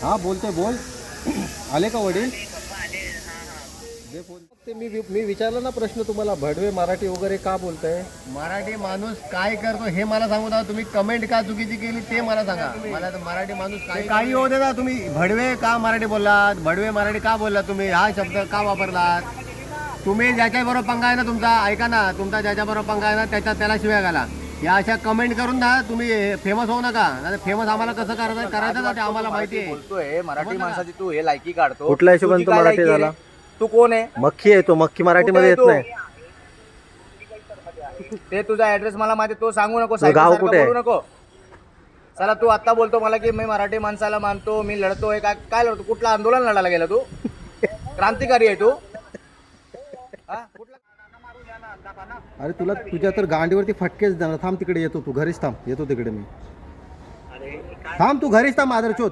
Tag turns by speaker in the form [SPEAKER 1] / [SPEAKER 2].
[SPEAKER 1] हा बोलते बोल. आले का वडील? दे फोन. ते मी विचारलं ना प्रश्न तुम्हाला, भडवे मराठी वगैरे का बोलताय?
[SPEAKER 2] मराठी माणूस काय करतो हे मला सांगू द्या. तुम्ही कमेंट का चुकीची केली ते मला सांगा. मला तर मराठी माणूस काय काही होऊ दे ना. तुम्ही भडवे का मराठी बोललात, भडवे मराठी का बोललात, तुम्ही हा शब्द का वापरलात? तुम्ही ज्याच्याबरोबर पंगा आहे ना तुमचा, ऐका ना, तुमचा ज्याच्याबरोबर पंगा आहे ना त्याला शिव्या घाला. या अशा कमेंट करून ना तुम्ही फेमस होऊ नका. फेमस आम्हाला कसं करायचं ना ते आम्हाला माहिती आहे.
[SPEAKER 3] बोलतोय मराठी माणसाची तू हे लायकी काढतो.
[SPEAKER 1] कुठल्या हिशोबाने तो मराठी झाला?
[SPEAKER 3] तू कोण आहे?
[SPEAKER 1] मक्खी आहे तो. मक्खी मराठीमध्ये येत नाही.
[SPEAKER 3] ते तुझा ऍड्रेस मला माहिती, तो सांगू नको.
[SPEAKER 1] गाव कुठे आहे?
[SPEAKER 3] बोलू नको. चला तू आता बोलतो मला की मी मराठी माणसाला मानतो, मी लढतोय. काय लढतो? कुठलं आंदोलन लढायला गेला तू? क्रांतिकारी आहे तू?
[SPEAKER 1] अरे तुझ्या तर गांडीवरती फटकेच देणार. थांब तिकडे येतो, तू घरीच थांब. येतो तिकडे मी. थांब तू घरीच थांब. आदरचोत.